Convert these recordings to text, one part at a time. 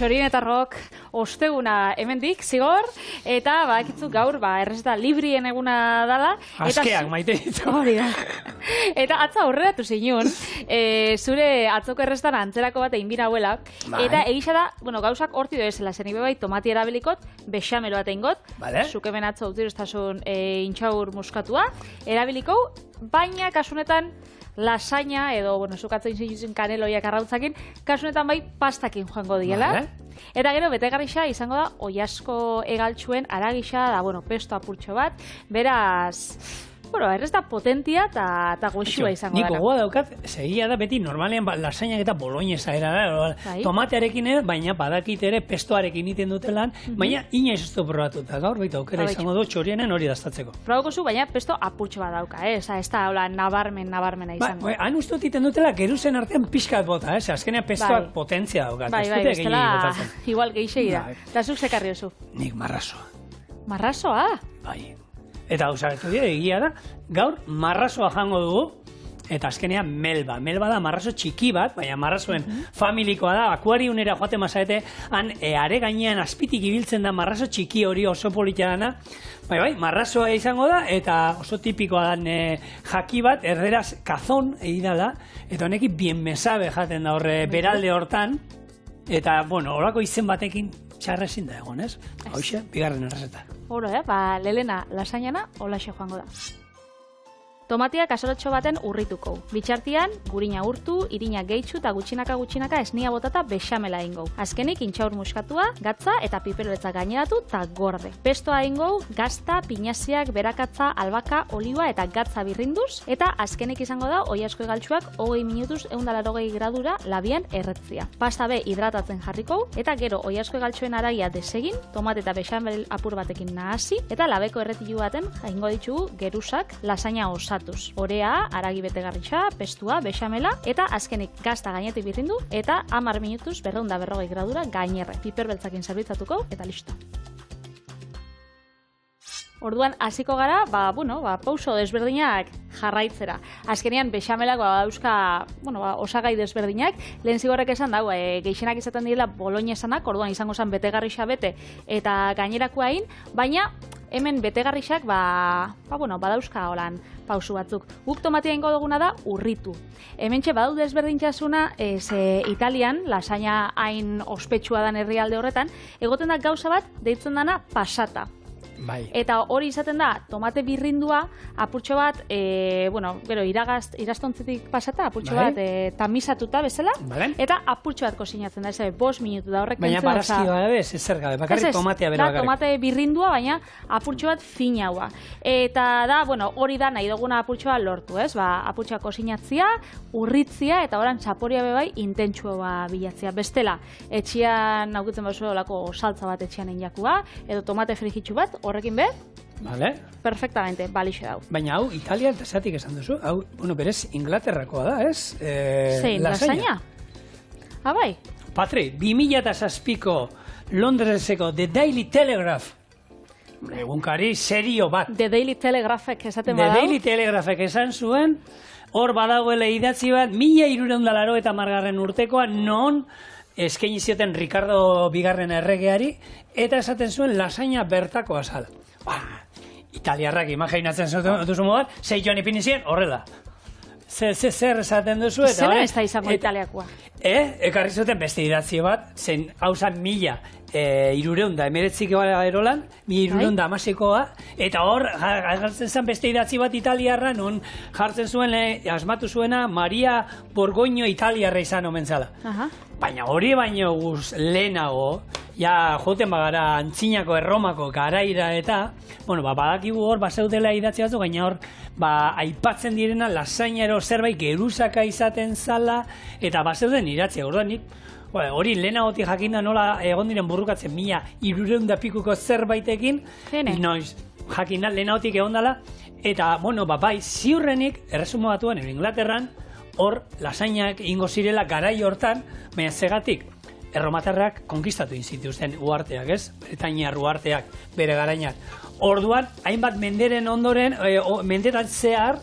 txorienetarrok osteguna hemendik, zigor, eta bakitzu gaur, errezeta librien eguna dala. Askeak maite ditu. Hori da. Eta atza horreratu zinun, zure atzoko errezetan antzerako bat egin binauela, eta egisa da, gauzak horti doezela, zen ibe tomati erabilikot, bexamelo bat egingot, zuk hemen atzo utiroztasun intxaur muskatua, erabiliko, baina kasunetan lasaina, edo, zukatzen zintzen kaneloiak arrautzakin, kasunetan bai pastakin joango diela. Eta gero, betegarrixa izango da, oiasko egaltxuen aragisa, da, pesto apurtxo bat, beraz, errez da potentia eta goxua izango dara. Niko goa daukat, segia da beti normalean lasainak eta boloñesa era da, tomatearekin baina badakit ere pestoarekin iten dutelan, baina inoiz ez du probatuta, gaur baita aukera izango du txorienen hori daztatzeko. Probatuko zu, baina pesto apurtxo bat dauka, ez da hola nabarmena izango. Han uste dut iten dutela geruzen artean pixkat bota, azkenean pestoak potentzia daukat. Bai, bestela, igual geixei da. Eta zuk zekarri oso? Nik marrasoa. Marrasoa? Bai. Eta usagetu dira, egia da, gaur marrasoa jango dugu, eta azkenean melba. Melba da marraso txiki bat, baina marrasoen familikoa da, akuariunera joate mazaete, han are gainean azpitik ibiltzen da marraso txiki hori oso politia dana. Bai, marrasoa izango da, eta oso tipikoa dan jaki bat, erderaz kazon egidala, eta honekin bien mesabe jaten da horre beralde hortan, eta, horako izen batekin txarra ezin da egon, ez? Hauxe, bigarren errezeta. Oro, lelena lasainana, holaxe joango da. Tomatia kasolotxo baten urrituko. Bitxartian, gurina urtu, irina gehitzu eta gutxinaka esnia botata bexamela egingo. Azkenik, intxaur muskatua, gatza eta piperoletza gaineratu eta gorde. Pestoa egingo, gazta, pinaziak, berakatza, albaka, oliba eta gatza birrinduz, eta azkenik izango da, oiasko egaltsuak 20 minutuz 180 gradura labian erretzia. Pasta be hidratatzen jarriko, eta gero oiasko egaltsuen aragia desegin, tomate eta bexamel apur batekin nahasi, eta labeko erretilu baten jaingo ditugu gerusak lasaina osatuz. Orea, aragi betegarritxa, pestua, bexamela, eta azkenik gazta gainetik birrindu, eta 10 minutuz 240 gradura gainerre. Piper beltzakin zerbitzatuko, eta listo. Orduan, hasiko gara, pauso desberdinak jarraitzera. Azkenean, bexamelak dauzka, osagai desberdinak, lehen zigorrek esan dago, geixenak izaten direla boloñesanak, orduan izango zen betegarrixa bete, eta gainerakoain, baina hemen betegarrixak, badauzka holan pausu batzuk. Guk tomatia ingo duguna da urritu. Hementxe badau desberdintxasuna, Italian, lasaina hain ospetsua dan herrialde horretan, egoten da gauza bat, deitzen dana pasata. Eta hori izaten da, tomate birrindua, apurtxo bat, gero irastontzetik pasata, apurtxo bat tamizatuta bezala, eta apurtxo bat kosinatzen da, 5 minutu da horrek. Baina barazkioa ez zer gabe, bakarrik tomatea bera bakarrik. Da, tomate birrindua, baina apurtxo bat finaua. Eta da, hori da nahi duguna apurtxoa lortu, ez? Apurtxoa kosinatzia, urritzia, eta oran txaporia bebai intentsua bilatzia. Bestela, etxian naukitzen baso olako saltza bat etxian einjakua, edo tomate frijitsu bat, horrekin be? Perfectamente, balixe dau. Baina hau, Italia eta zatik esan duzu, hau, berez, Inglaterrakoa da, ez? Zein, lasaina? Bai. Patri, 2006ko Londreseko The Daily Telegraph, egunkari serio bat. The Daily Telegraphek esaten badau? The Daily Telegraphek esan zuen, hor badagoela idatzi bat, 1380 urtekoa, non eskaini zioten Ricardo bigarren erregeari, eta esaten zuen lasaina bertako azal. Italiarrak imaginatzen duzu modan, zei joan ipinizien, horrela. Zer esaten duzu, eta zer ez da izango italiakoa? Ekarri zuten beste idatzi bat, zen hau zan 1319 erolan, 1316koa, eta hor jartzen zen beste idatzi bat italiarra, non jartzen zuen, asmatu zuena, Maria Borgoño italiarra izan omen zala. Baina hori baino lehenago, joten bagara antzinako erromako garaira eta, badakigu hor baseudela idatzi batzu, gaina hor aipatzen direna lasainero zerbait geruzaka izaten zala, eta baseuden idatzi, orduan nik, hori lehenagotik jakinda nola egon diren burrukatzen 1300 pikuko zerbaitekin, noiz jakinda lehenagotik egon dela, eta, bai, ziurrenik, erresumo batuan, Inglaterran, hor lasainak ingo zirela garai hortan, baina zegatik, erromatarrak konkistatu inzituzten uarteak, ez? Bretainiar uarteak, bere garainak. Orduan, hainbat menderen ondoren, mendetan zehar,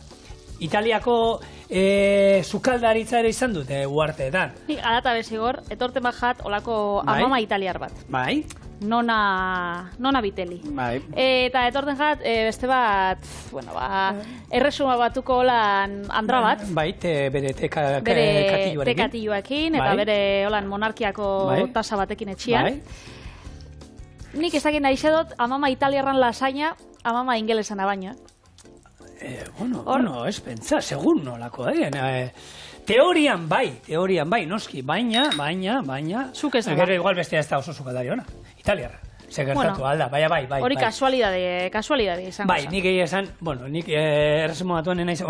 Italiako sukaldaritza ere izan dute uarteetan. Ni adata bezigor, etorten bajat olako amama italiar bat. Bai. Nona biteli. Bai. Eta etorten jat, beste bat, bueno, erresuma batuko holan andra bat. Bai, bere bere tekatilloekin, eta bere holan monarkiako tasa batekin etxian. Bai. Nik ezakin nahi dut amama italiarran lasaina, amama ingelesana baino. Bueno, ez pentsa, segun nolako, Teorian bai, noski, baina... Zuk ez da. Gero igual bestea ez da oso sukaldari ona, italiarra. Segertatu alda, bai. Hori kasualidade izango. Bai, nik egia esan, nik erresumo batuan enaiz,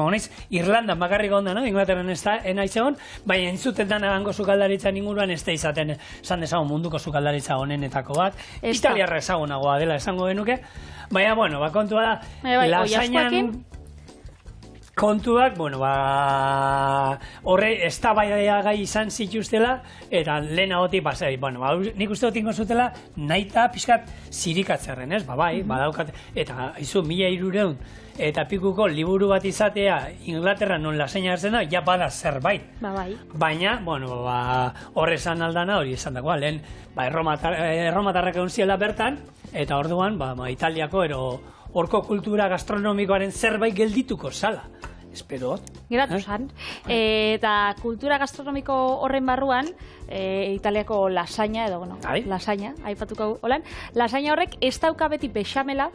Irlandan bakarrik onda, no? Inglaterran ez da enaiz egon, baina entzuten dan agango sukaldaritza inguruan ez da izaten, esan dezagun munduko sukaldaritza honenetako bat. Italiarra ezagunagoa dela esango genuke, baina, kontua da, lasainan... Kontuak, horre eztabaida gai izan zituztela, eta lehenagotik pasai. Nik uste dut ingo zutela, nahita pixkat zirikatzerren, ez? Badaukat, eta izu 1300 eta pikuko liburu bat izatea Inglaterra non lasaina hartzen da, ja bada zerbait. Baina, horre esan aldana hori esan dagoa, lehen erromatarrak egon ziela bertan, eta orduan, Italiako horko kultura gastronomikoaren zerbait geldituko zala. Espero. Geratu zan. Eta kultura gastronomiko horren barruan, Italiako lasaina, lasaina, aipatuko holan, lasaina horrek ez dauka beti bexamela,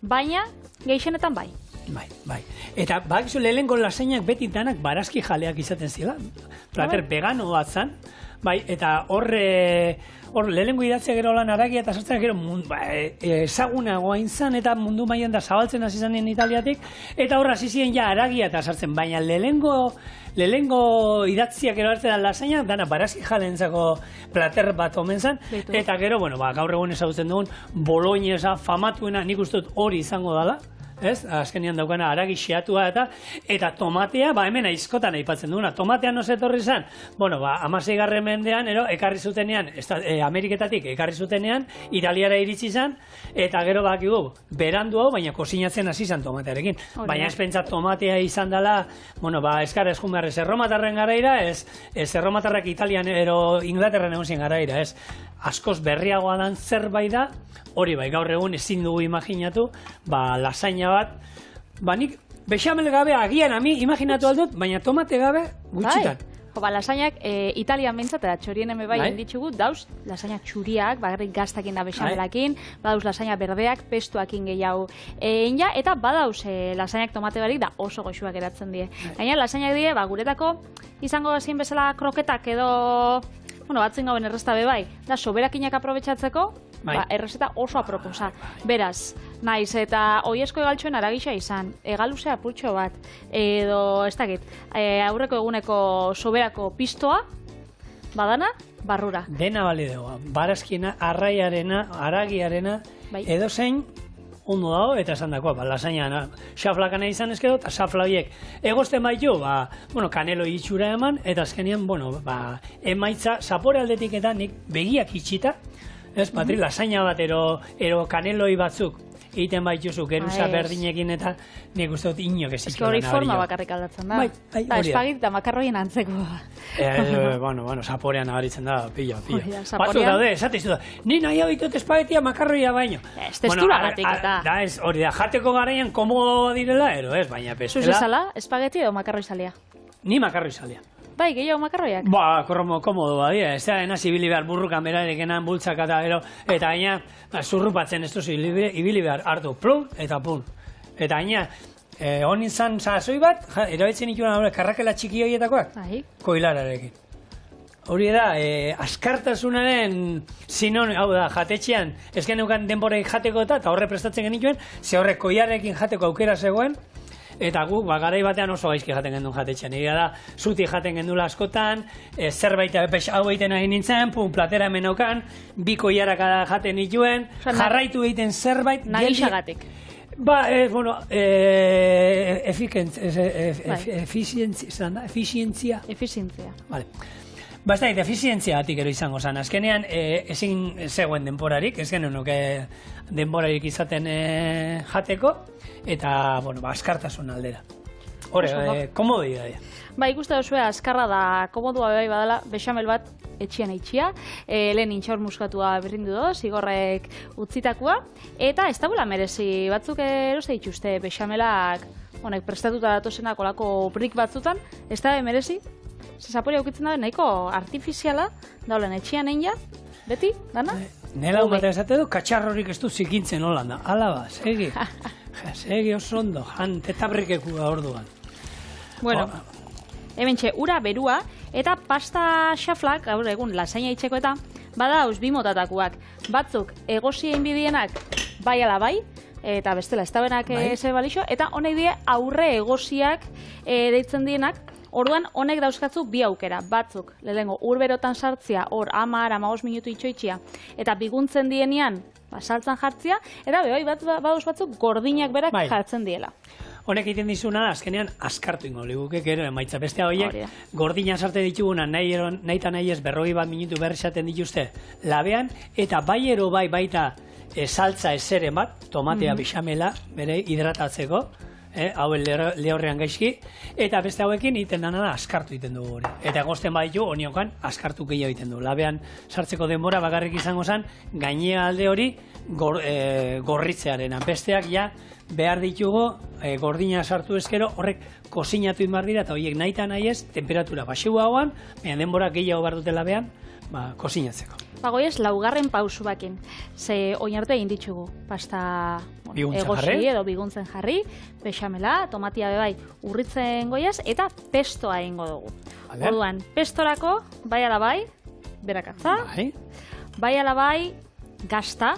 baina gehienetan bai. Bai. Eta bakizu lehenko lasainak beti danak barazki jaleak izaten zila. Plater vegano bat zan. Bai, eta hor lehenko idatzea gero lan aragia eta sartzen gero ezagunagoa inzan eta mundu mailan da zabaltzen hasi zanen Italiatik, eta horra hasi ziren ja aragia eta sartzen, baina lehenko idatziak gero hartzen da lasaina, dana barazki jalentzako plater bat omen zan, eta gero, gaur egun ezagutzen dugun boloñesa famatuena, nik uste dut hori izango dela. Ez? Azkenian daukana aragi xeatua eta tomatea, hemen aizkotan aipatzen duguna. Tomatea no zetorri zan? 16. mendean, ekarri zutenean, Ameriketatik ekarri zutenean, Italiara iritsi zan, eta gero bakigu, berandu hau, baina kosinatzen hasi zan tomatearekin. Baina ez pentsa tomatea izan dela, eskara eskun beharrez, erromatarren garaira, ez erromatarrak Italian Inglaterran egon zien garaira, ez. Askoz berriagoa dan zerbait da, hori gaur egun ezin dugu imaginatu, lasaina bat, nik bexamel gabe agian imaginatu aldut, baina tomate gabe gutxitan. Lasainak Italian bintzat, eta txorien eme bai ditugu, dauz lasaina txuriak, bagarrik gaztakin da bexamelakin, badauz lasaina berdeak, pestuakin gehiago eta badauz lasainak tomate barik da oso goxuak eratzen die. Gaina lasainak die, guretako izango ezin bezala kroketak edo batzen gauen erreztabe bai, da soberakinak aprobetxatzeko, errezeta oso aproposa. Beraz, naiz eta oiesko egaltxoen aragisa izan, egaluzea pultxo bat, edo ez dakit, aurreko eguneko soberako pistoa, badana, barrura. Dena balidegoa, barazkiena, arraiarena, aragiarena, edo zein, ondo dago, eta esan dagoa, lasaina xaflakana izan ezkedo, eta xafla horiek egozten baitu, kanelo itxura eman, eta azkenean, emaitza, zapore aldetik eta nik begiak itxita, lasaina bat, ero kaneloi batzuk, egiten baituzu, geruza berdinekin eta nik uste dut inok ez zituen hori forma bakarrik aldatzen da. Espagit eta makarroien antzeko. Zaporean nabaritzen da, pila. Batzu daude, esatizu da, ni nahi hau ditut espagetia makarroia baino. Ez testura gatik eta. Hori da, jateko garaian komodoa direla, baina bestela. Zuzezala, espageti edo makarroi zalia? Ni makarroi zalia. Bai, gehiago makarroiak? Komodo badia, ez da, enaz ibili behar burrukan berarekenan bultzak eta gaina, zurrupatzen ez duzu ibili behar hartu, plum eta pun. Eta gaina, honin zan sazoi bat, erabetzen ikunan karrakela txiki horietakoak, koilararekin. Hori da, askartasunaren sinon, hau da, jatetxean, ez geneukan denboreik jateko eta horre prestatzen genituen, ze horrek koilarekin jateko aukera zegoen, eta gu, garai batean oso gaizki jaten gendun jatetxean. Egia da, zuti jaten gendula askotan, zerbait hau egiten nahi nintzen, platera hemen aukan, biko jaraka jaten nituen, jarraitu egiten zerbait. Nagixagatik. Efizientzia. Vale. Basta, efizientzia batik ero izango zen. Azkenean, ezin zegoen denborarik, ez genuen nuke denborarik izaten jateko, eta, askartasun aldera. Hore, komodidade. Ba, ikuste duzue, azkarra da, komodua bai badala, bexamel bat etxian eitxia, lehen intxaur muskatua berrindu do, zigorrek utzitakoa, eta ez da bula merezi, batzuk eroste dituzte bexamelak, honek prestatuta datozenak olako brik batzutan, ez da merezi, zapori aukitzen da, nahiko artifiziala, daulen etxian egin beti, dana? Nela bat esate du, katxarrorik ez du zikintzen holan da, alaba, segi, segi oso ondo, tetabrikeku da orduan. Bueno, hementxe, ura berua, eta pasta xaflak, gaur egun lasaina itxeko eta, badauz bi motatakoak. Batzuk egosien bidienak bai ala bai, eta bestela ez da benak ze balixo, eta honek die aurre egosiak deitzen dienak, orduan honek dauzkatzu bi aukera. Batzuk, lehengo urberotan sartzia, hor 10-15 minutu itxoitxia, eta biguntzen dienean, saltzan jartzia, eta bai, badauz batzuk gordinak berak jartzen diela. Honek egiten dizuna, azkenean, askartu ingo ligukek ere, emaitza bestea horiek, gordina sarte dituguna, nahi eta nahi ez 40 minutu berri esaten dituzte labean, eta bai ero bai baita saltza eseren bat, tomatea bixamela, bere hidratatzeko, hauen lehorrean gaizki, eta beste hauekin egiten dena da, askartu egiten dugu hori. Eta egosten baditu, honiokan, askartu gehiago egiten du. Labean sartzeko denbora bakarrik izango zen, gainea alde hori gorritzearena. Besteak ja, behar ditugu, gordina sartu ezkero, horrek kozinatu inbar dira, eta horiek nahi eta nahi ez, temperatura baxeu hauan, baina denbora gehiago behar dutela behan, kozinatzeko. Bagoiez, laugarren pausu bakin. Ze oin arte egin ditugu. Pasta egosi edo biguntzen jarri, bexamela, tomatia bebai urritzen goiaz, eta pestoa egingo dugu. Orduan, pestorako, bai ala bai, berakatza, bai ala bai, gazta,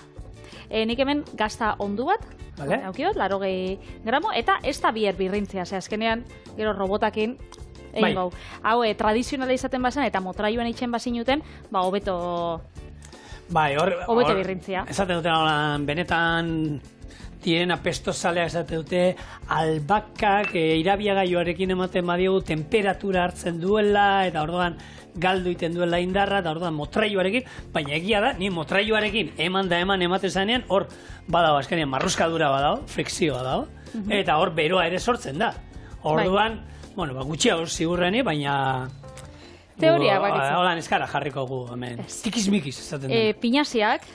nik hemen gazta ondu bat, haukiot, 80 gramo, eta ez da bier birrintzia, ze azkenean, gero robotakin, egin gau. Hau, tradizionala izaten bazen, eta motraioan itxen bazinuten, hobeto birrintzia. Esaten duten, benetan, direna pestozalea esaten dute, albakak, irabiagailuarekin ematen badiogu, temperatura hartzen duela, eta orduan, galdu iten duela indarra, eta orduan motraioarekin, baina egia da, ni motraioarekin eman ematen zanean, hor badago, azkenean marruskadura badago, frikzioa dago, eta hor beroa ere sortzen da. Orduan, gutxiago zigurreni, baina teoria bakitzen. Holan eskara jarriko gu, hemen. Tikizmikiz esaten da. Pinaziak,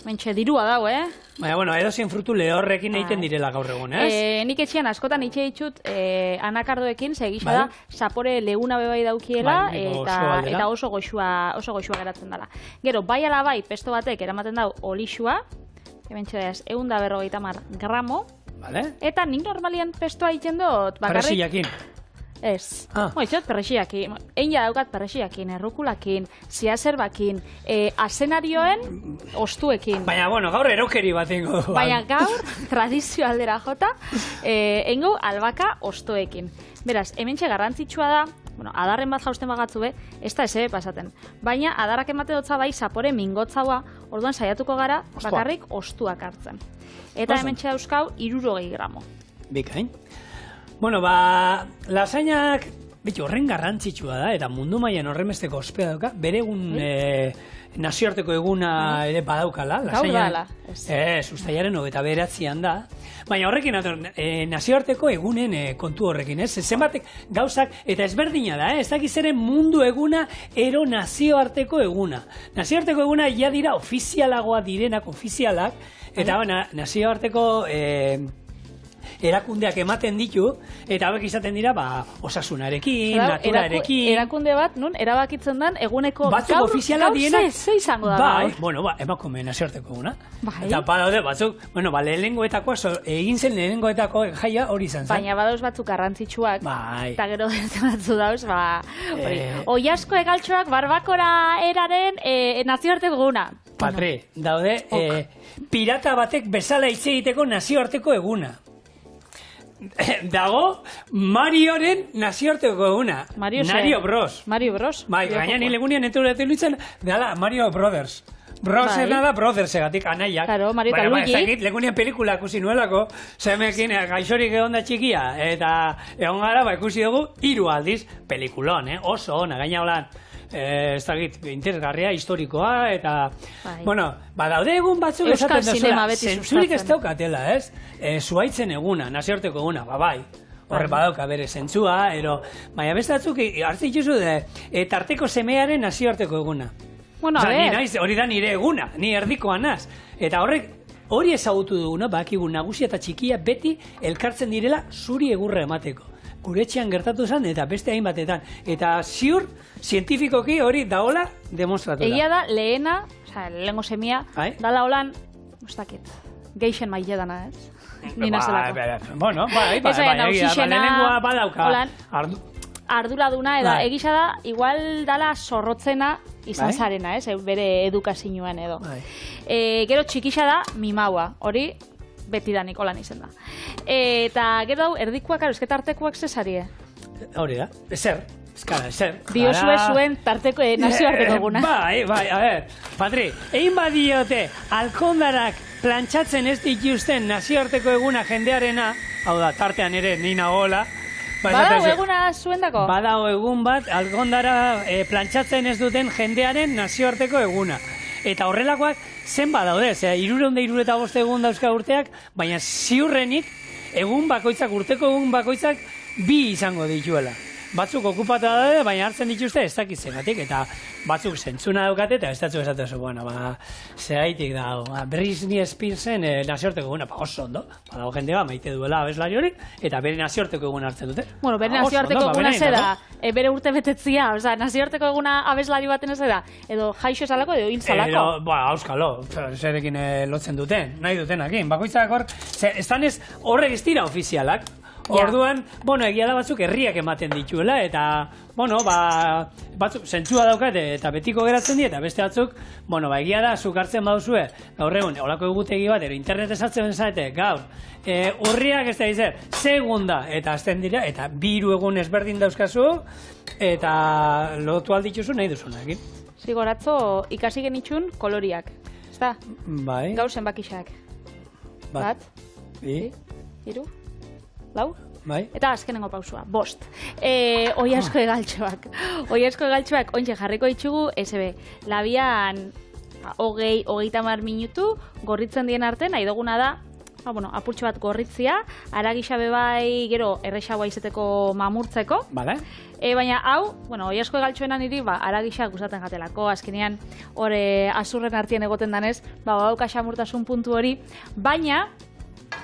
mentxe, dirua dago, Baina, edozein frutu lehorrekin egiten direla gaur egun, ez? Nik etxean askotan itxe ditut anakardoekin, segisa da, zapore leuna bebai daukiela, eta oso goxua geratzen dela. Gero, bai ala bai, pesto batek eramaten dau olixua, hementxe da ez, 150 gramo, eta nik normalian pestoa egiten dut, bakarrik... Perresillakin. Ez. Itxot, perresillakin. Egin daukat perresillakin, errukulakin, ziazerbakin, asenarioen ostuekin. Baina, gaur erokeri bat ingo du. Baina gaur, tradizio aldera jota, ingo albaka ostoekin. Beraz, hementxe garrantzitsua da, adarren bat jausten bagatzu ez da eze pasaten. Baina, adarrak emate dutza bai zapore mingotzaua, orduan saiatuko gara bakarrik ostuak hartzen. Eta hementxe dauzkau 60 gramo. Bikain. Lasainak horren garrantzitsua da, eta mundu mailan horremesteko ospea dauka, bere egun nazioarteko eguna ere badaukala. Gaur dala. Uztailaren 29an da. Baina horrekin, nazioarteko egunen kontu horrekin, ez? Zenbatek gauzak, eta ezberdina da, ez dakiz ere mundu eguna, ero nazioarteko eguna. Nazioarteko eguna ja dira ofizialagoa direnak, ofizialak, eta nazioarteko erakundeak ematen ditu, eta hauek izaten dira, osasunarekin, naturarekin... Erakunde bat, nun, erabakitzen den, eguneko batzuk ofiziala dienak... Ze izango da. Emakume nazioarteko eguna. Eta badaude, batzuk, lehenengoetako, egin zen lehenengoetako jaia hori izan zen. Baina badauz batzuk garrantzitsuak, eta gero batzu dauz, oiasko egaltxoak barbakora eraren nazioarteko eguna. Patri, daude, pirata batek bezala hitz egiteko nazioarteko eguna. Dago Marioren nazioarteko eguna. Mario Bros. Gaina nile gunean enturatu nintzen, dala Mario Brothers. Brosena da Brothers egatik, anaiak. Claro, Mario eta Luigi. Legunean pelikula ikusi nuelako, zemekin gaixorik egon da txikia, eta egon gara, ikusi dugu, 3 aldiz, pelikulon, oso ona, gaina holan. Ez dakit, interesgarria, historikoa, eta... daude egun batzuk esaten duzula, zentzurik ez daukatela, ez? Zuaitzen eguna, nazioarteko eguna, bai. Horre badauka bere zentzua, baina beste batzuk hartzen dituzu tarteko semearen nazioarteko eguna. Bueno, a ver. Hori da nire eguna, ni erdikoa naz. Eta hori ezagutu dugu, bakigu nagusia eta txikia beti elkartzen direla zuri egurra emateko. Gure etxean gertatu zen eta beste hainbatetan. Eta ziur, zientifikoki hori daola demonstratu da. Egia da, lehengo semia, dala holan, ustakit, geixen maile dana, ez? Nina zelako. Bueno, lehenengoa badauka. Arduraduna, egisa da, igual dala zorrotzena izan zarena, bere edukazioan edo. Gero txikisa da, mimaua, hori beti da Nikolan izen da. Eta gero hau, erdikoak, esketa artekoak zesarie? Hori da, ezer. Ezer. Diosue zuen nazioarteko eguna. Bai, a ver, Patri, egin badiote, alkondarak plantxatzen ez dituzten nazioarteko eguna jendearena, hau da, tartean ere nina gola, badao eguna zuendako? Badao egun bat, alkondara plantxatzen ez duten jendearen nazioarteko eguna. Eta horrelakoak zen badaude, 365 egun dauzka urteak, baina ziurrenik egun bakoitzak, urteko egun bakoitzak bi izango dituela. Batzuk okupatu daude, baina hartzen dituzte ez dakitzegatik, eta batzuk zentzuna daukate, eta ez datzu esatezu, zehaitik da, Britney Spearsen nazioarteko eguna, oso ondo, badago jende maite duela abeslari horik, eta bere nazioarteko eguna hartzen dute. Bueno, bere nazioarteko eguna zera, bere urte betetzia, nazioarteko eguna abeslari baten ez da, edo jaixo esalako, edo hil zalako. Auskalo, zerekin lotzen duten, nahi dutenakin, bakoitzak hor, ez horrek ez dira ofizialak. Orduan, egia da batzuk herriak ematen dituela, eta, batzuk zentzua daukate eta betiko geratzen di, eta beste batzuk, egia da, zuk hartzen baduzue, gaur egun, holako egutegi bat, internet esatzen bezate, gaur, urriak ez da izan, segunda, eta azten dira, eta 3 egun ezberdin dauzkazu, eta lotu aldituzu nahi duzunakin. Zigoratzo, ikasi genitxun koloriak, ez da? Bai. Gaur zenbakixak. Bat. Bi. 3. 4. Bai. Eta azkenengo pausua, 5. Oiazko egaltxoak. Oiazko egaltxoak ontxe jarriko ditugu, labian 20-30 minutu gorritzen dien arte, nahi duguna da, apurtxo bat gorritzia, aragisa bebai gero errexagoa izeteko mamurtzeko. Bale. Baina hau, oiazko egaltxoenan niri, aragisa gustatzen jatelako, azkenean azurren artien egoten danez, badauka xamurtasun puntu hori, baina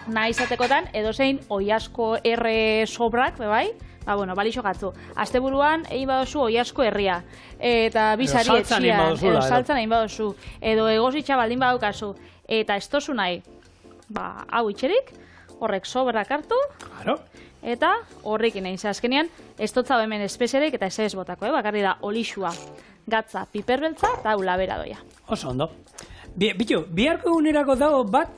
nahi izatekotan, edozein oiazko erre sobrak, bai? Balixo gatzu. Asteburuan egin badozu oiazko herria. Eta bizari etxian, edo saltzan egin badozu. Edo egositxa baldin badaukazu. Eta ez tozu nahi, hau itxerik, horrek sobrak hartu. Eta horrekin egin azkenean, ez totzau hemen espeziarik eta ez botako, bakarri da olixua, gatza, piperbeltza eta hau labera doia. Oso ondo. Bitu, biharko egunerako dago bat,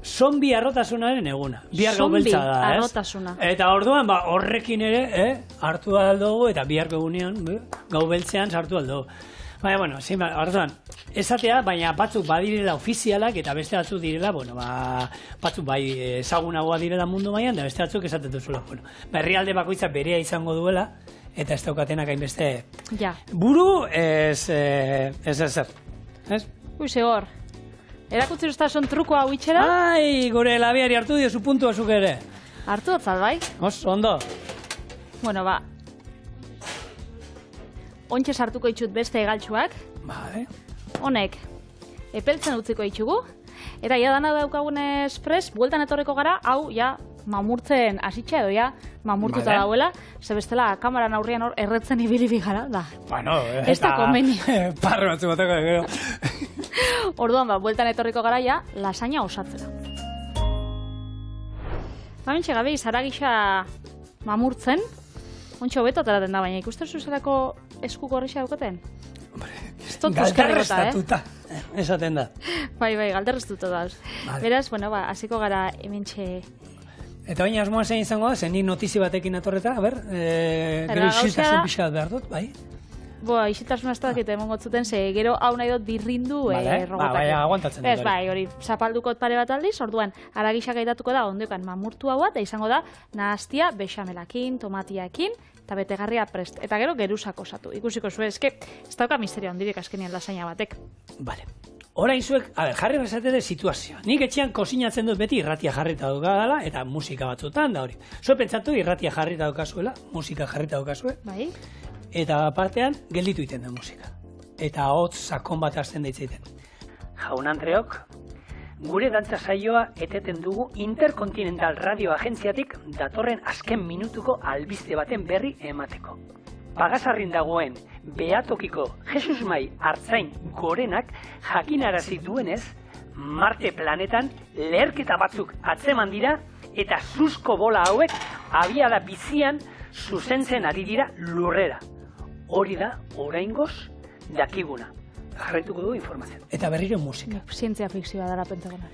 zombi arrotasunaren eguna. Bihar gau beltza da, ez? Arrotasuna. Eta orduan, horrekin ere, hartu aldugu, eta biharko egunean, gau beltzean sartu aldugu. Baina, orduan, esatea, baina batzuk badirela ofizialak, eta beste batzuk direla, batzuk bai ezagunagoa direla mundu mailan, da beste batzuk esaten duzula. Herrialde bakoitza berea izango duela, eta ez daukatenak hainbeste buru ez ezer. Ui, segor. Erakutzi ustazun truko hau itxera? Ai, gure labiari hartu diozu puntu azuk ere. Hartu otzal, bai? Ondo. Ontxe sartuko itxut beste egaltxuak. Bai. Honek, epeltzen utziko itxugu. Eta ja dana daukagun espres, bueltan etorriko gara, hau, mamurtzen asitxe edo, mamurtuta dauela, ze bestela kamaran aurrian hor erretzen ibili gara, da. Ez da komeni. Parro batzu batako, gero. Orduan, bueltan etorriko gara, lasaina osatzera. Bamentxe gabe, zaragisa mamurtzen, ontsa hobeto ateraten da, baina ikusten zuzerako esku gorrixa daukaten? Galderreztatuta, esaten da. Bai, galderreztuta da. Beraz, hasiko gara hementxe. Eta baina asmoa zein izango da, zen ni notizi batekin atorreta, gero isiltasun pixat behar dut, bai? Isiltasun azta dakit emongo zuten, ze gero hau nahi dut birrindu robotak. Baina, aguantatzen dut. Bai, hori, zapaldukot pare bat aldiz, orduan, aragisak gaitatuko da, ondoekan mamurtu hau bat, izango da, nahaztia bexamelakin, tomatiakin, eta betegarria prest. Eta gero, gerusak osatu. Ikusiko zuen, ez dauka misterio handirik azkenien lasaina batek. Bale. orain zuek, jarri bezatete situazioa. Nik etxean kozinatzen dut beti irratia jarrita daukadala, eta musika batzutan da hori. Zuek pentsatu irratia jarrita daukazuela, musika jarrita daukazue, Bai. eta partean gelditu iten da musika. Eta hotz sakon bat hasten daitzeiten. Jaun-andreok, gure dantza saioa eteten dugu Interkontinental Radio Agentziatik datorren azken minutuko albiste baten berri emateko. Pagasarrin dagoen Beatokiko Jesus Mai Artzain Gorenak jakinarazi duenez, Marte planetan leherketa batzuk atzeman dira eta suzko bola hauek abiada bizian zuzentzen ari dira lurrera. Hori da, oraingoz, dakiguna. Jarraituko du informazioa. Eta berriro musika. Zientzia fikzioa dara Pentagona.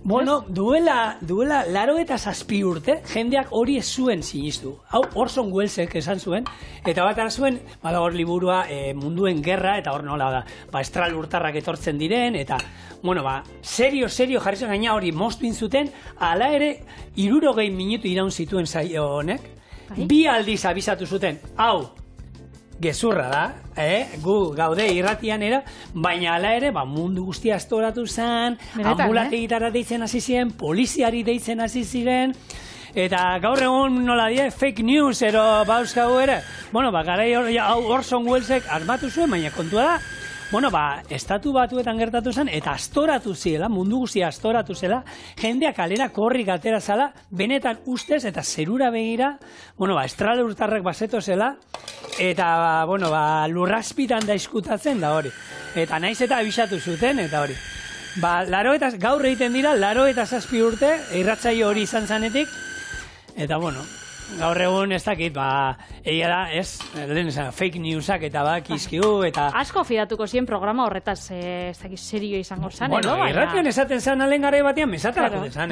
Bueno, duela 87 urte, jendeak hori ez zuen sinistu. Hau Orson Wellesek esan zuen, eta bat zuen, bada hor liburua Munduen Gerra, eta hor nola da, estralurtarrak etortzen diren, eta, bueno, serio jarri zuen gaina hori moztuin zuten, ala ere, 60 minutu iraun zituen saio honek, bi aldiz abisatu zuten, hau, gezurra da, gu gaude irratian era, baina hala ere, mundu guztia astoratu zen, ambulategitara deitzen hasi ziren, poliziari deitzen hasi ziren, eta gaur egun nola die, fake news, ero bauzkagu ere, bueno, garai Orson Wellesek asmatu zuen, baina kontua da, bueno, estatu batuetan gertatu zen, eta astoratu zela, mundu guztia astoratu zela, jendeak kalera korrik atera zela, benetan ustez eta zerura begira, bueno, estralurtarrek bazeto zela, eta, bueno, lurraspitan da iskutatzen da hori. Eta naiz eta abisatu zuten, eta hori. Gaur egiten dira, 87 urte, irratzaio hori izan zanetik, eta, bueno, gaur egun ez dakit, egia da, ez, lehen esan, fake newsak eta izkiu, eta... Asko fidatuko zien programa horretaz, ez dakit, serio izango zan, bueno, irratian esaten zan alen gara batean, mesatarako zan,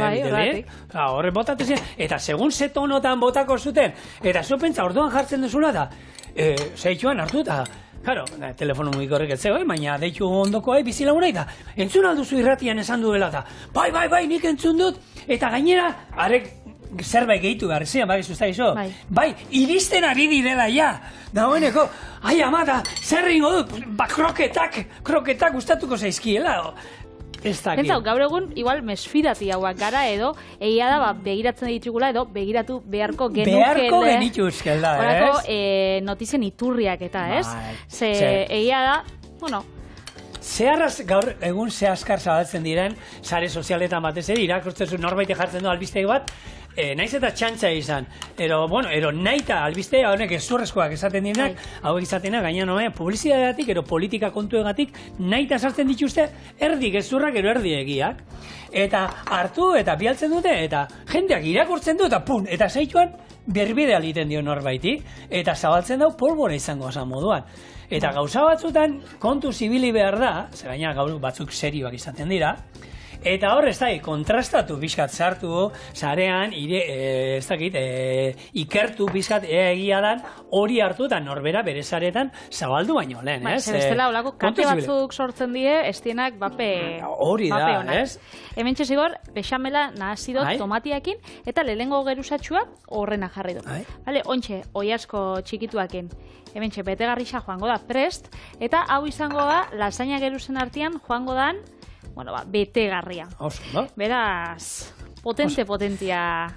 horre botatu zen, eta segun ze tonotan botako zuten, eta zu pentsa, orduan jartzen duzula da, zeituan hartu, eta... Claro, telefono mugikorrik ez zegoen, baina deitu ondoko bizi lagunei da. Entzun alduzu irratian esan duela da. Bai, nik entzun dut, eta gainera, arek zerbait gehitu behar zian, zuzta izo. Bai, iristen ari direla ja. Dagoeneko, amada, zer ringo dut, kroketak gustatuko zaizkiela. Pentsau, gaur egun, igual mesfidati hauak gara edo, egia da, begiratzen ditugula edo, begiratu beharko genukele. Beharko genituzkel da, ez? Horako notizien iturriak eta, ez? Ze, egia da, bueno... Zeharraz gaur egun ze askar zabaltzen diren, sare sozialetan batez ere, irakurtzen zuen norbait jartzen du albistegi bat, naiz eta txantza izan. Ero naita albiste, honek ezurrezkoak esaten direnak, hauek izatena, gaina publizitateatik, ero politika kontuegatik, naita sartzen dituzte, erdi gezurrak, ero erdi egiak. Eta hartu, eta bialtzen dute, eta jendeak irakurtzen du, eta pun, eta zaituan, berbidea egiten dio norbaiti, eta zabaltzen dau polbora izango asan moduan. Eta gauza batzutan kontu zibili behar da, zer gaina gaur batzuk serioak izaten dira, eta hor ez da, kontrastatu bizkat sartu, zarean, ez dakit, ikertu bizkat egia dan, hori hartu eta norbera bere zaretan zabaldu baino lehen, ez? Bestela, olako kate batzuk sortzen die, estienak bape hori da, ez? Hemen txezigor, bexamela nahazidot tomatiakin, eta lehengo gerusatxua horrena jarri dut. Ontxe, oiasko txikituakin. Hemen txe, betegarrixa joango da prest, eta hau izango da, lasaina geruzen artean joango dan, bueno, betegarria. Beraz, potentia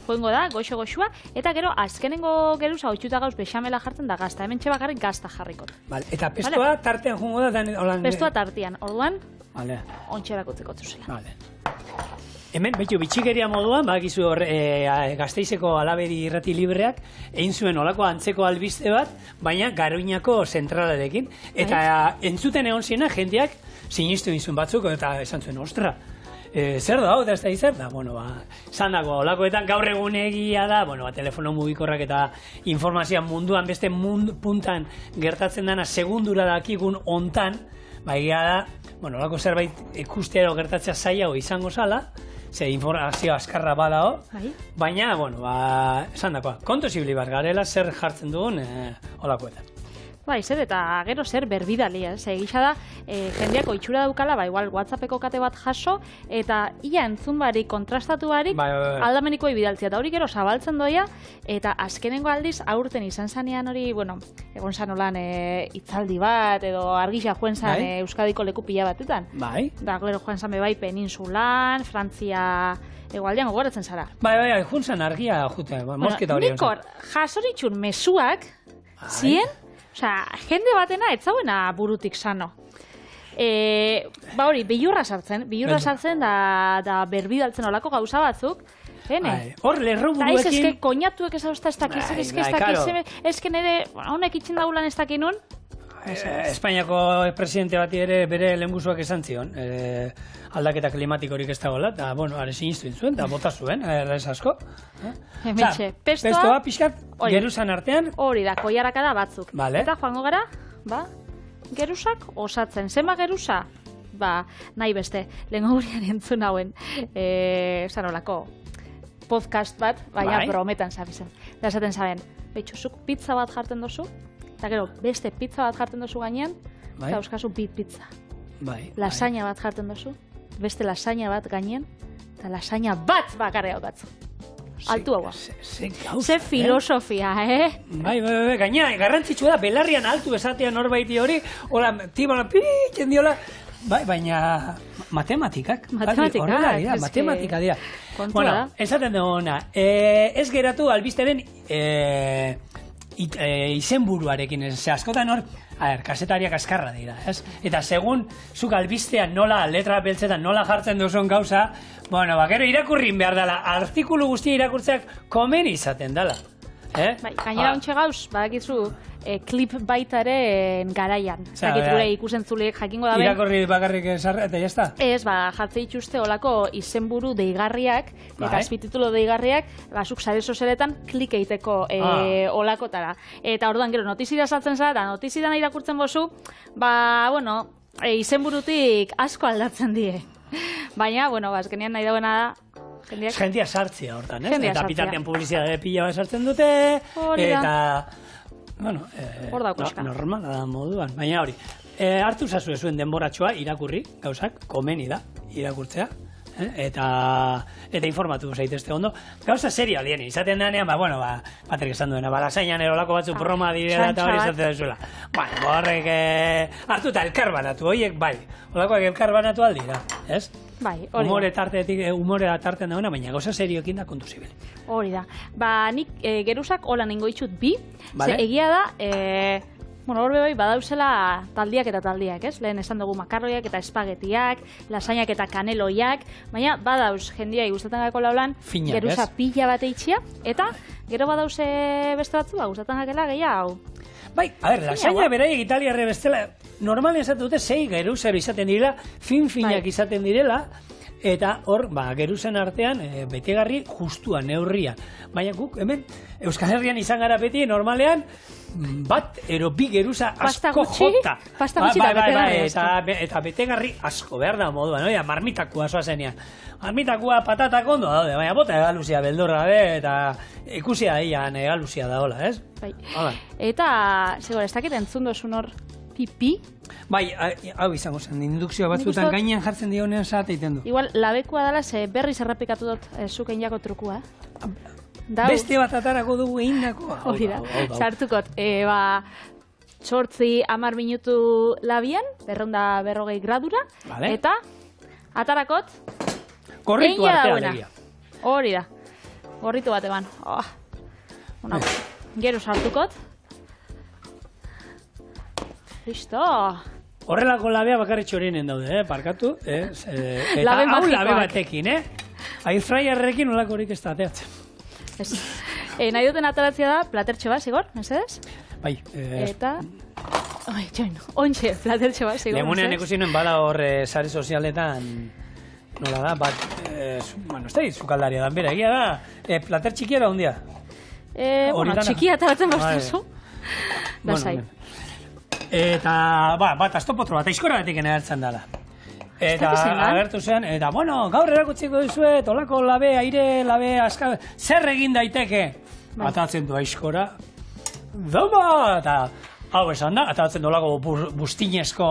joango da, goxo-goxua, eta gero, azkenengo geruza, otxuta gauz bexamela jartzen da gazta, hemen txe bakarrik gazta jarriko. Eta pestua tartean joango da? Pestua tartean, orduan, ontxerako zekotzu zela. Hemen, bitxikeria moduan, bakizu hor, Gasteizeko Alabedi irrati libreak, egin zuen olako antzeko albiste bat, baina Garoñako zentralarekin. Eta entzuten egon ziena, jendeak sinistu izun batzuk, eta esan zuen, ostra, zer da, eta ez da izan? Bueno, esan dago, olakoetan gaur egun egia da, telefono mugikorrak eta informazioa munduan, beste puntan gertatzen dana, segundura dakikun ontan, egia da, olako zerbait ikustero gertatzea zailago izango zala, ze informazio askarra badao, baina, esan dakoa, kontu zibili bat garela zer jartzen dugun olakoetan. Bai, zer, eta gero zer berbidali, egisa da, jendeak oitxura daukala, igual WhatsAppeko kate bat jaso, eta ia entzun barik, kontrastatu barik, aldamenikoi bidaltzia, eta hori gero zabaltzen doia, eta azkenengo aldiz, aurten izan zanean hori, bueno, egon zan olan hitzaldi bat, edo argisa joen zan Euskadiko leku pila batetan. Bai. Da, gero joen zan bai Peninsulan, Frantzia... Egoaldean gogoratzen zara. Bai, juntzan argia jute, mosketa hori. Nikor, jasoritxun mesuak, zien, jende batena ez zauena burutik sano. Hori, bilurra sartzen da berbidaltzen olako gauza batzuk. Hor, lerro buruekin... Eta ez koñatuek ez dauzta ez dakiz, ez nire honek itxin daulan ez dakinun. Espainiako presidente bati ere bere lehenguzuak esan zion, aldaketa klimatikorik ez dagoela, eta, bueno, are sinistu zuen, eta bota zuen, errez asko. Pestoa pixkat, geruzan artean. Hori da, koiaraka da batzuk. Eta joango gara, geruzak osatzen. Zenba geruza? Nahi beste, lehen gaurian entzun hauen, zanolako, podcast bat, baina brometan zabizen. Da esaten zaben, behitxuzuk pizza bat jartzen dozu, eta gero, beste pizza bat jartzen dozu gainean, eta euskazu pizza. Lasaña bat jartzen dozu, beste lasaña bat gainean, eta lasaña bat bakarri hau batzu. Altu hau. Ze filosofia, Bai, gaina, garrantzitsua da, belarrian altu esatean norbaiti hori, hola, tibala, pitzen diola, baina matematikak. Matematika dira. Bueno, esaten duguna, ez geratu albisteren izenburuarekin, askotan hor, kasetariak askarra dira, ez? Eta segun, zuk albistean nola, letra beltzetan nola jartzen duzun gauza, bueno, gero irakurrin behar dela, artikulu guztia irakurtzeak komen izaten dela. Gainera ontsa gauz, badakizu, klip baitaren garaian. Zakit gure ikusentzuleek jakingo dabe. Irakorri bakarrik esarra eta jazta? Ez, jartze dituzte olako izenburu deigarriak, eta azpititulo deigarriak, zuk sare sozialetan klik egiteko olakotara. Eta orduan gero notizira saltzen zara, eta notizidan irakurtzen bozu, izenburutik asko aldatzen die. Baina, azkenean nahi dauena da, jendia sartzea hortan, ez? Eta bitartean publizitate pila bat sartzen dute, eta... Bueno, normala da moduan, baina hori. Hartu zazu zuen denboratxoa irakurri, gauzak, komeni da, irakurtzea, eta informatu zaitezte ondo. Gauza serio alien, izaten denean, Patrik esan duena, lasainan erolako batzu broma direla eta hori izaten dezuela. Horrek hartu eta elkarbanatu, horiek bai, olakoak elkarbanatu aldira, ez? Bai, hori da. Humorera tarten dauna, baina gauza serioekin da kontu zibil. Hori da. Nik geruzak hola nengo itxut bi, ze egia da, hor bai badauzela taldiak eta taldiak, ez? Lehen esan dugu makarroiak eta espagetiak, lasainak eta kaneloiak, baina badauz jendia gustatzen gako laulan, geruza pila bat eitxia, eta gero badauze beste batzu, gustatzen gakela gehiago. Bai, lasaina beraiek italiarre bestela, normalen esaten dute 6 geruzero izaten direla, fin-finak izaten direla, eta hor, geruzen artean, betegarri justua, neurria. Baina guk, hemen, Euskal Herrian izan gara beti, normalean, bat ero bi geruza asko jota. Pasta gutxi da betegarri asko. Eta betegarri asko, behar da moduan, marmitakua zoazenean. Marmitakua patatak ondo daude, baina bota egaluzia beldurra, eta ikusia eian egaluzia da hola, ez? Eta, segura, ez dakit entzun dozun hor pipi? Bai, hau izango zen, indukzio batzutan gainean jartzen dionean zaate iten du. Igual, labekua dela, berriz errepikatu dut zuken jako trukua. Beste bat atarako dugu egin dako. Hori da, sartukot. 8-10 minutu labian, 240 gradura, eta atarakot korritu artea legia. Hori da, gorritu bat eban. Gero sartukot. Listo. Horrelako labea bakarri txorinen daude, parkatu. Eta hau labe batekin, airfryerrekin olakorik ez da ateatzen. Nahi duten ataratzea da, platertxo bat, zigor, mesedez? Bai. Eta... Ontxe, platertxo bat, zigor, lemunean ikusi nuen bada hor sare sozialetan, nola da, bat, ez da, zukaldaria dan bera, egia da, plater txikia da hundia. Txikia ataratzen bastuz. Da zai. Eta, bat, astopotro bat, aizkorra batik enegartzen dela. Eta agertu zen, eta gaur erakutziko dizuet, olako labe, aire, labe, aska, zer egin daiteke? Atatzen du aizkora, doma, eta Hau esan da, eta atzen dolako bustinezko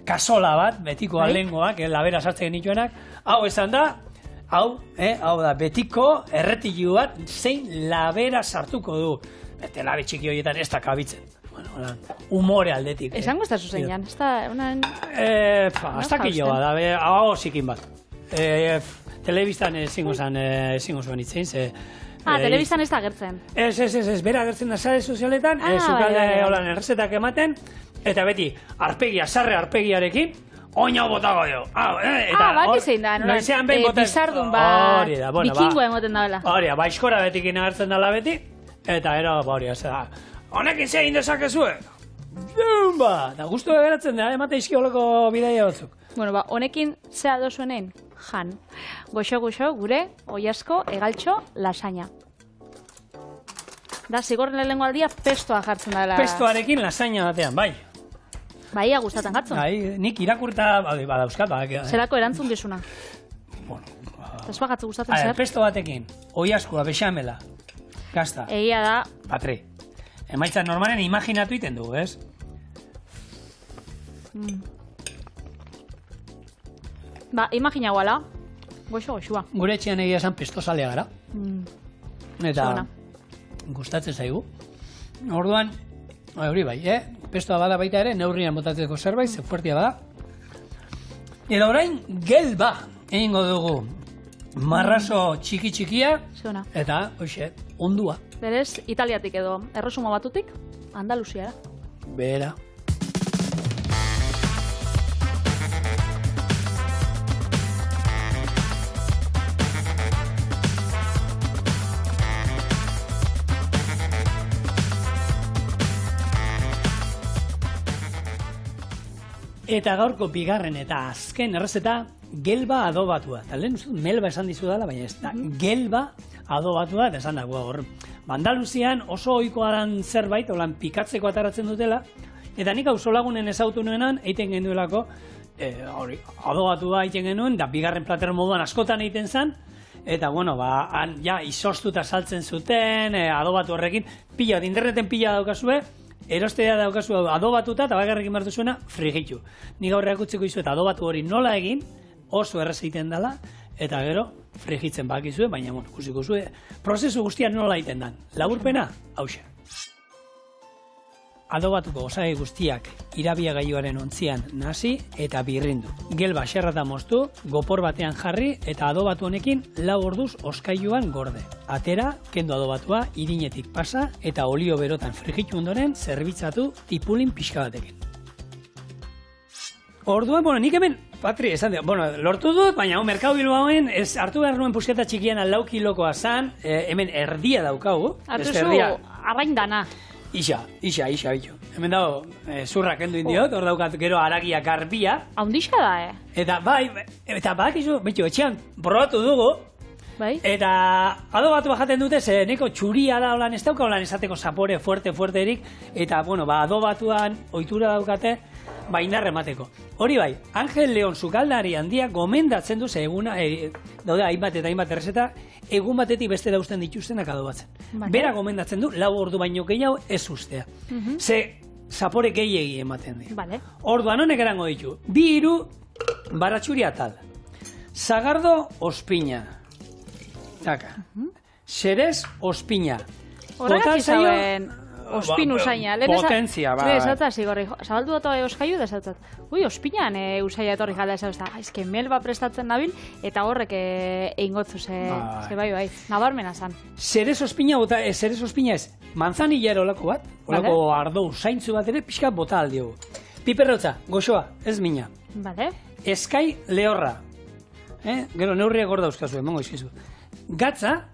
kasola bat, betiko alengoak, labera sartzen genituenak. Hau esan da, hau da, betiko erretilu bat, zein labera sartuko du. Eta labe txiki horietan ez da kabitzen. Bueno, humore aldetik. Esango ez da zuzenean, ez da... Ez da kiloa da, hau zikin bat. Telebistan ezingo zuen itzein, ze... telebistan ez da agertzen. Ez, bera agertzen da sare sozialetan, zukalde holan errezetak ematen, eta beti, sarre arpegiarekin, oina botago dio. Baki zein da, bizardun bat, bikingoa emoten daula. Hori, baixkora betikin agertzen dela beti, eta hori, ez da, honekin zein dezakezue? Da, guztu geratzen da, emate izkioloko bidaia batzuk. Bueno, honekin zea dozuenein, jan. Goxo, gure, oiasko, egaltxo, lasaña. Da, zigorren lehenengo aldia, pestoa jartzen dela. Pestoarekin lasaña batean, bai. Bai, gustatan jartzen. Bai, nik irakurta, badauzkat. Zerako erantzun gizuna? Bueno, ez bagatzu gustatzen zer? Pesto batekin, oiaskoa, bexamela, gazta. Egia da. Patri. Emaitza normalen imaginatu iten du, ez? Imagina guala. Goxoa. Gure etxean egia esan pesto salea gara. Eta gustatzen zaigu. Orduan, hori bai, pestoa bada baita ere, neurrian botatzeko zerbait, ze fuertia bada. Eta orain, gelba egingo dugu. Marrazo txiki-txikia, eta, hoxe, ondua. Berez, Italiatik edo, erresuma batutik, Andaluziara. Bera. Eta gaurko bigarren eta azken errezeta, gelba adobatua. Eta lehen melba esan dizu dela, baina ez da, gelba adobatua, eta esan dagoa hor. Andaluzian oso ohikoa dan zerbait, holan pikatzeko ataratzen dutela, eta nik auzo lagunen ezautu nuenan, eiten genduelako, adobatua egiten genuen, da bigarren plater moduan askotan egiten zen, eta bueno, ja, izostuta saltzen zuten, adobatu horrekin, pila, interneten pila daukazue, erostea daukazu adobatuta eta bakarrik inbartu zuena frigitu. Nik aurreak utziko izu eta adobatu hori nola egin, oso errez egiten dela, eta gero frigitzen bakizue, baina ikusiko zue, prozesu guztian nola egiten dan. Laburpena, hauxe. Adobatuko osagai guztiak irabiagailuaren ontzian nahasi eta birrindu. Gelba xerrata moztu, gopor batean jarri eta adobatu honekin 4 orduz oskailuan gorde. Atera, kendu adobatua, irinetik pasa eta olio berotan frigitu ondoren zerbitzatu tipulin pixka batekin. Orduan, nik hemen, Patri, esan dut, lortu dut, baina Merkatu Bilbaoen hartu behar nuen pusketa txikian 4 kilokoa zan, hemen erdia daukagu. Hartu zu arrain dana. Isa. Hemen dago, zurrak kendu indiot, hor daukat gero aragia garbia. Haundixa da, Eta bai, eta bakizu, etxean, probatu dugu. Bai. Eta adobatu jaten dute, ze neko txuria da holan ez dauka, holan esateko zapore fuerte erik, eta, adobatuan ohitura daukate, indarra emateko. Hori bai, Angel Leon sukaldari handia gomendatzen du, ze eguna, daude hainbat eta hainbat errezeta, egun batetik beste dausten dituztenak adobatzen. Bera gomendatzen du, 4 ordu baino gehiago ez ustea. Ze zapore gehiegi ematen di. Orduan honek erango ditu, 2-3 baratxuri atal. Zagardo ospina. Xerez ospina. Horregatik zauen ospin usaina. Potentzia, bai. Esatzat, zigorri, zabaldu dut oskaiu da esatzat. Ospinan usaia etorri jalda esatzat. Ezke melba prestatzen nabil, eta horrek eingotzu ze bai, nabarmena zan. Xerez ospina ez, manzanilla erolako bat, olako ardo usaintzu bat ere, pixka bota aldiogu. Piperrotza, goxoa, ez mina. Eskai lehorra. Gero neurriak hor dauzkazu, emongo izkizu. Gatza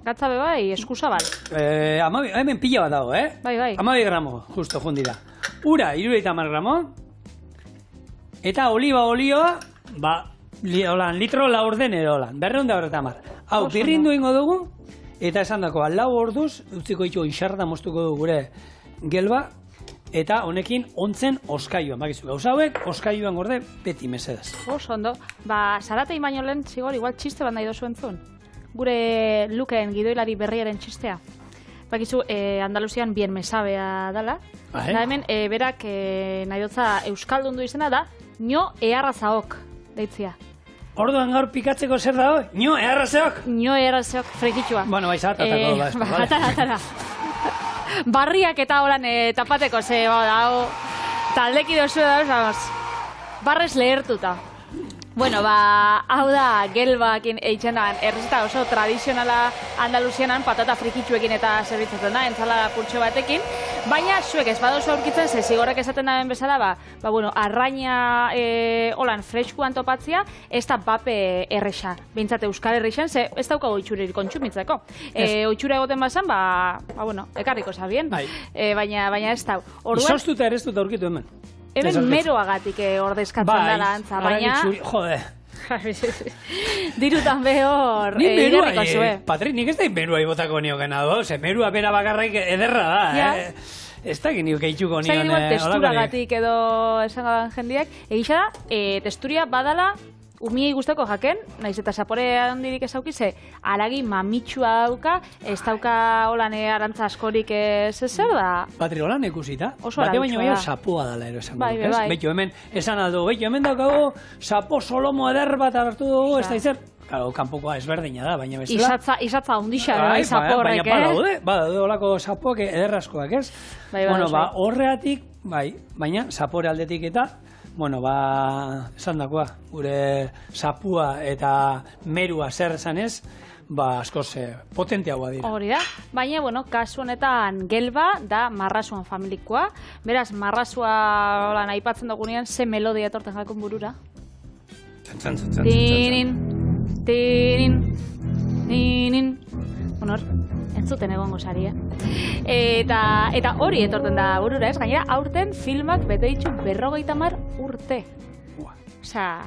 bebai, eskuzabal. Hemen pila bat dago, Bai. 12 gramo, justo, jundira. Ura, 70 gramo. Eta oliba olioa, litro 4 den erolan. 230. Hau, birrindu ingo dugu, eta esan dakoa, 4 orduz, utziko ditu inxarrata moztuko dugu gure gelba, eta honekin ontzen oskailuan. Bakizu, gauza hauek, oskailuan gorde, beti mesedaz. Oso ondo. Zaratei baino lehen, zigor, igual txiste bat nahi dozu entzun. Gure Luken gidoilari berriaren txistea. bakizu, Andaluzian bien mesabea dala. Da hemen, berak nahi dutza Euskaldun du izena da, nio eharrazaok, deitzia. Orduan gaur pikatzeko zer dago? Nio eharrazaok? Nio eharrazaok frekitxua. Bueno, baiz, atatako da. Atara. Barriak eta horan tapateko, ze, dago, taldeki dozu da, barrez lehertuta. Bueno, hau da, gelbakin eitxenan, errezeta oso tradizionala Andaluzianan patata frikitxuekin eta zerbitzatzen da, entzalada pultxo batekin, baina zuek ez badozu aurkitzen, ze zigorrek esaten daben bezala, arraina holan freskuan topatzia, ez da bape erresa, bintzat Euskal Herrixen, ze ez daukago itxurik kontsumitzeko. Itxura egoten bazan, ekarriko zabien, baina ez dau. Izostuta ere ez dut aurkitu hemen. Hemen meroagatik ordezkatzen dara antza, baina... Jode. Dirutan behor igerriko zue. Patri, nik ez da merua ibotako niokena do, ze merua bera bakarraik ederra da, Ez da gini keitxuko nion... Zain igual testuragatik edo esan gadan jendiak. Egisa da, testuria badala umiei guztako jaken, naiz eta zapore handirik ez aukize, aragi mamitxua dauka, ez dauka holan arantza askorik zer da? Patri, holan ikusita. Oso arantza da. Bate baino gehiago sapua dala ero esan. Bai. Beito hemen, esan aldo, hemen daukago sapo solomo eder bat hartu dugu, ez da izan. Claro, kanpokoa ezberdina da, baina bestela... Izatza hundixa, zaporrek, baina badaude olako sapoak ederrazkoak, ez? Bueno, horreatik, baina zapore aldetik eta, esan dakoa, gure sapua eta merua zer esan ez, askoz potenteagoa dira. Hori da, baina, kasu honetan gelba da marrasuan familikoa, beraz, marrasua aipatzen dugunean, ze melodia etorten jakon burura. Tinin. Honor, entzuten egongo sari, Eta hori etorten da burura, ez? Gainera, aurten filmak bete ditu 50 urte. Osea,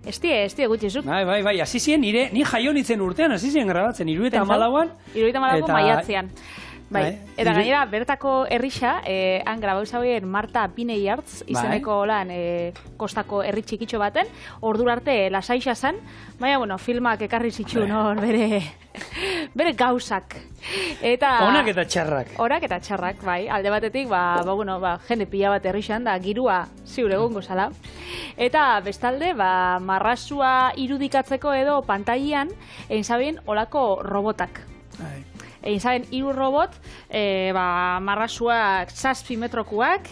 ez die gutxizuk. Bai, hasi ziren, ni jaio nitzen urtean, hasi ziren grabatzen, 74an. 74an maiatzean. Bai, eta gainera, bertako herrixa, han grabau zauen Marta Vineyards izeneko lan kostako herri txikitxo baten, ordura arte lasaixa zen, baina, filmak ekarri zitxun hor bere gauzak. Onak eta txarrak. Onak eta txarrak, bai. Alde batetik, jende pila bat herrixan, da girua ziur egongo zala. Eta bestalde, marrazua irudikatzeko edo pantailan, egin zabien, olako robotak. Egin zaben, 3 robot, marrasuak 7 metrokuak,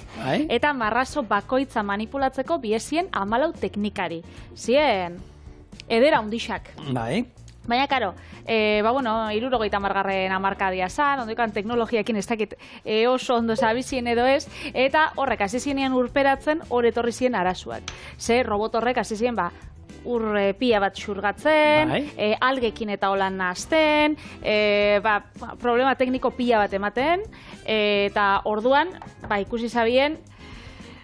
eta marraso bakoitza manipulatzeko biezien 14 teknikari. Zien, edera hundixak. Baina, karo, 70 hamarkadia zan, ondoikan teknologiakin ez dakit oso ondo zabizien edo ez, eta horrek hasi zienean urperatzen hor etorri zien arazuak. Ze robot horrek hasi zien, pila bat xurgatzen, algekin eta holan nahazten, problema tekniko pila bat ematen, eta orduan, ikusi zabien,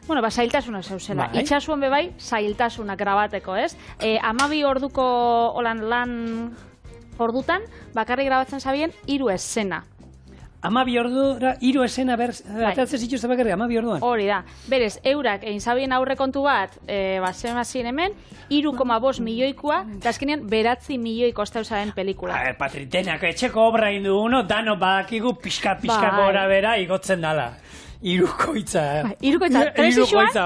zailtasuna zeuzela. Itxasuan bebai, zailtasunak grabateko, ez? 12 orduko holan lan ordutan, bakarri grabatzen zabien 3 escena. 12 ordura, 3 escena atatzen zituzte bakarri, 12 orduan. Hori da. Berez, eurak egin zabien aurrekontu bat, zenbazien hemen, 3,5 milioikoa, eta azkenean 9 milioi kostau zaren pelikula. Patri, denak etxeko obra egin dugu, dano badakigu pixka gora bera igotzen dala. Irukoitza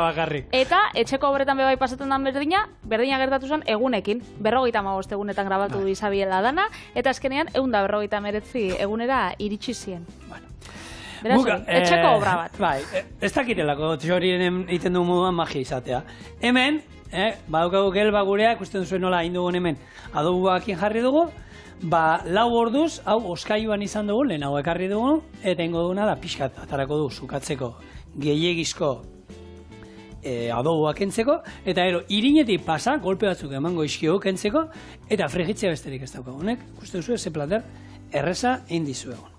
bakarrik. Eta etxeko obretan bebai pasatzen dan berdina gertatu zen egunekin. 55 egunetan grabatu izabiela dana, eta azkenean 159 egunera iritsi zien. Beraz, etxeko obra bat. Ez dakitelako txorien egiten du moduan magia izatea. Hemen, badaukagu gelba gurea, ikusten zuen nola egin dugun hemen, adobuakin jarri dugu, 4 orduz, hau oskailuan izan dugu, lehen hau ekarri dugu, eta ingo duguna da, pixkat, atarako du, sukatzeko, gehiagizko adobuak kentzeko, eta irinetik pasa, golpe batzuk emango izkio kentzeko, eta frigitzea besterik ez daukagu. Honek, ikusten zuen, ze plater, erreza indizu egon.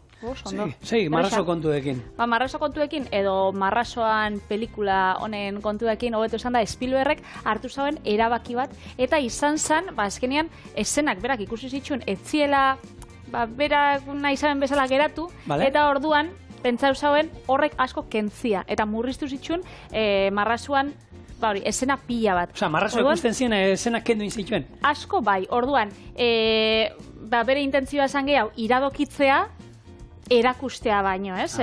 Segi, marraso kontuekin. Marraso kontuekin, edo marrasoan pelikula honen kontuekin, hobeto esan da, Spielbergek hartu zauen erabaki bat, eta izan zen, azkenean, eszenak berak ikusi zituen, etziela, berak nahi zaben bezala geratu, eta orduan, pentsau zauen, horrek asko kentzia, eta murriztu zituen, marrasoan, esena pila bat. Osa, marraso ikusten ziren esena kendu inzituen? Asko bai, orduan, bere intentzioa esan gehiago, iradokitzea, erakustea baino, ez?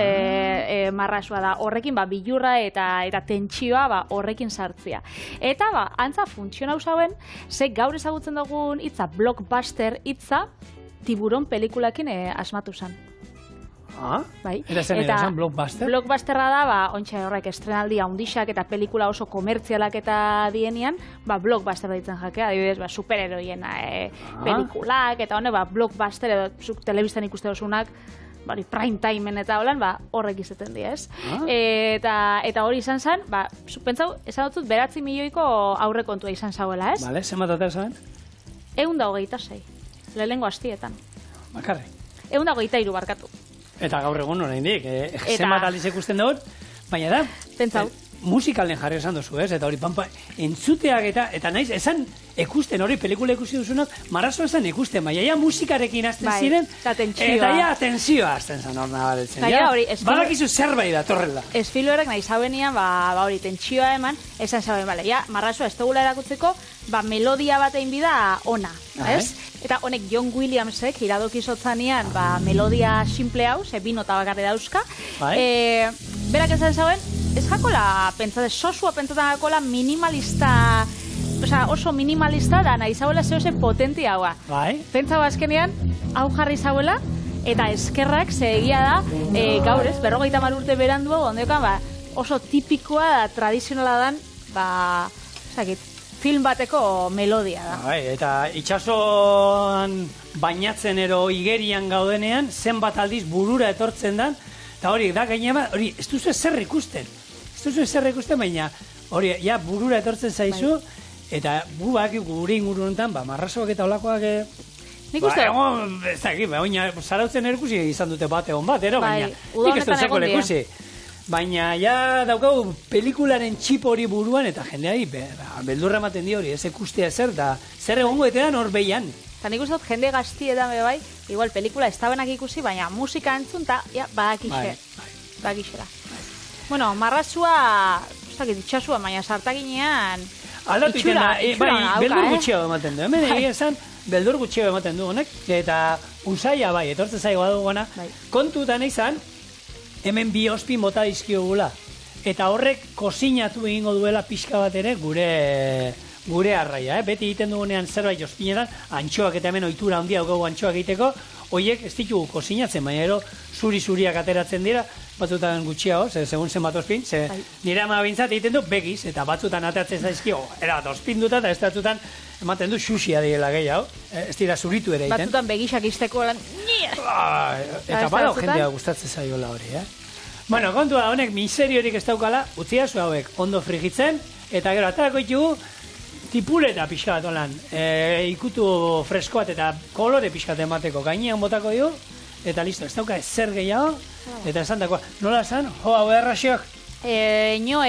Marrasua da. Horrekin bilurra eta tentsioa horrekin sartzea. Eta antza funtsiona usauen, ze gaur ezagutzen dugun hitza blockbuster hitza Tiburon pelikulakin asmatu zen. Bai. Eta zen esan blockbuster? Blockbusterra da, ontsa horrek estrenaldi handixak eta pelikula oso komertzialak eta dienean, blockbuster ditzen jakea, adibidez, superheroiena pelikulak, eta hone, blockbuster edo telebistan ikuste dosunak, prime timeen eta holan, horrek izaten dira, ez? Eta hori izan zen, pentsau, esan dut 9 milioiko aurrekontua izan zauela, ez? Bale, zenbat atera zen? 126, lehenengo hastietan. Bakarri? 123 barkatu. Eta gaur egun oraindik, zenbat aldiz ikusten dut, baina da, pentsau. Musikalen jarri esan duzu, ez? Eta hori pampa, entzuteak eta naiz, esan ikusten hori pelikula ikusi duzunak, marrazo esan ikusten, baina ja musikarekin azten ziren, eta ja atentzioa azten zen hor nabaretzen. Badakizu zerbait da, torrela. Esfiloerek nahi zaubenian, hori tentsioa eman, esan zauen, ja, marrazoa ez dugula erakutzeko, melodia bat egin bida ona, ez? Eta honek John Williamsek iradokizotzanean melodia simple hau, ze bi nota bakarri dauzka. Berak esan zauen, ez jakola, sosua pentsatzen jakola minimalista, oso minimalista da, nahi zauela zehose potenti haua. Pentsau azkenean, hau jarri zauela, eta eskerrak egia da, gaur ez, 50 urte berandu hau, ondeokan, oso tipikoa da, tradizionala dan, film bateko melodia da. Eta itxasoan bainatzen ero igerian gaudenean, zenbat aldiz burura etortzen dan, eta hori, da gainera, hori, ez duzu ezer ikusten. Ez duzu ezer ikusten, baina hori, ja, burura etortzen zaizu, eta gure inguru honetan, marrazoak eta olakoak... Nik uste? Ez dakit, baina zarautzen erikusi izan dute bat egon bat, baina nik ez dut zeko lekusi. Baina ja daukagu pelikularen txip hori buruan, eta jendeari beldurra ematen di hori, ez ikustea zer, da zer egongo etean hor behian. Eta nik uste dut jende gaztietan bai, igual pelikula ez tabenak ikusi, baina musika entzun, eta badakixera. Bueno, marrazua, itxasua, baina sartakinean aldatu iten da, beldur gutxiago ematen du, hemen egia esan, beldur gutxiago ematen du honek, eta usaia etortzen zaigo duguna, kontutan izan, hemen bi ospi mota dizkiogula. Eta horrek kozinatu egingo duela pixka bat ere gure arraia. Beti egiten dugunean zerbait ospinetan, antxoak eta hemen ohitura handia daukagu antxoak egiteko, horiek ez ditugu kozinatzen, baina ero zuri-zuriak ateratzen dira, batzutan gutxiago, segun zenbat ospin, nire ama bintzat egiten du begiz, eta batzutan ateratzen zaizkio, erabat ospin duta, eta ez batzutan ematen du xuxia direla gehiago, ez dira zuritu ere egiten. Batzutan begixak izteko lan, eta bada jendea gustatzen zaiola hori, Bueno, kontua da honek miseriorik ez daukala, utzia zu hauek ondo frigitzen, eta gero atarako ditugu tipuleta pixka bat olan, ikutu freskoat eta kolore pixka bat emateko gainean botako du, eta listo, ez dauka ezer gehiago, eta esan dakoa, nola esan, hau erraziok? Nio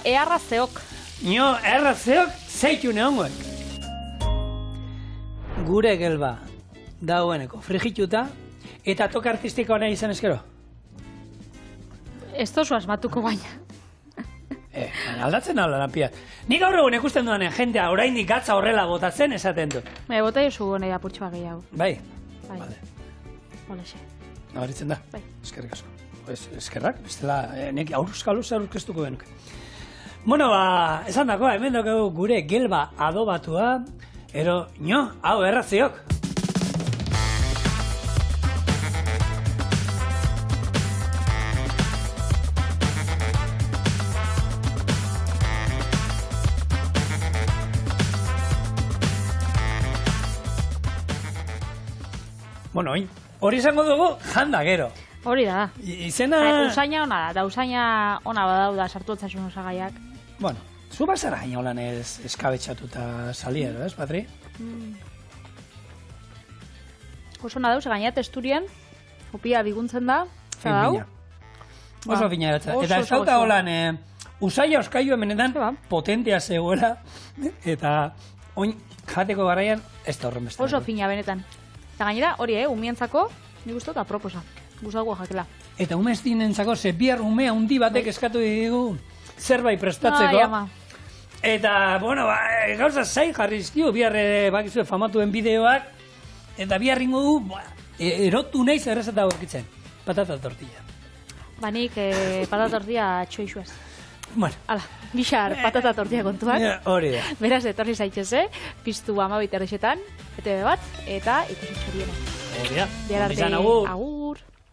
earrazeok. Nio earrazeok zeitu neongoek. Gure gelba daueneko frigituta, eta toka artistikoa nahi izan eskero? Ez tozu asmatuko baina. Aldatzen hau lanpia. Nik gaur egun ikusten duan jendea oraindik gatza horrela botatzen esaten du. Bota jozu gone apurtxoa gehiago. Bai? Vale. Olexe. Nabaritzen da? Bai. Eskerrik asko. Eskerrak, bestela, nek aurruzkaluz aurkeztuko benuke. Bueno, esan dakoa, hemen dugu gure gelba adobatua, ero, hau erratziok. Bueno, hori izango dugu janda gero. Hori da. Izena... Usaina ona da, eta usaina ona badau da sartu otzasun osagaiak. Bueno, zu bazara gaina holan eskabetxatuta saliero, ez, Patri? Oso ona dauz, gaina testurian, opia biguntzen da, fina. Oso fina eratza. Eta ez dauka holan, usaia oskailu hemenetan potentea zegoela, eta oin jateko garaian ez da horren beste. Oso fina benetan. Eta gainera, hori, umientzako, nik uste eta proposa. Gustago jakela. Eta ume ez dinentzako, ze bihar ume handi batek eskatu digu zerbait prestatzeko. Eta, bueno, gauza zain jarri izkio, bihar bakizue famatuen bideoak, eta bihar ingo du, erotu naiz errezeta aurkitzen. Patata tortilla. Nik patata tortilla txoixuaz. Bueno. Hala, gixar patata tortilla kontuak. Hori da. Beraz, etorri zaitxeze, piztu 12 errexetan, ETV bat, eta ikusi txoriena. Hori da. Bihar arte, agur.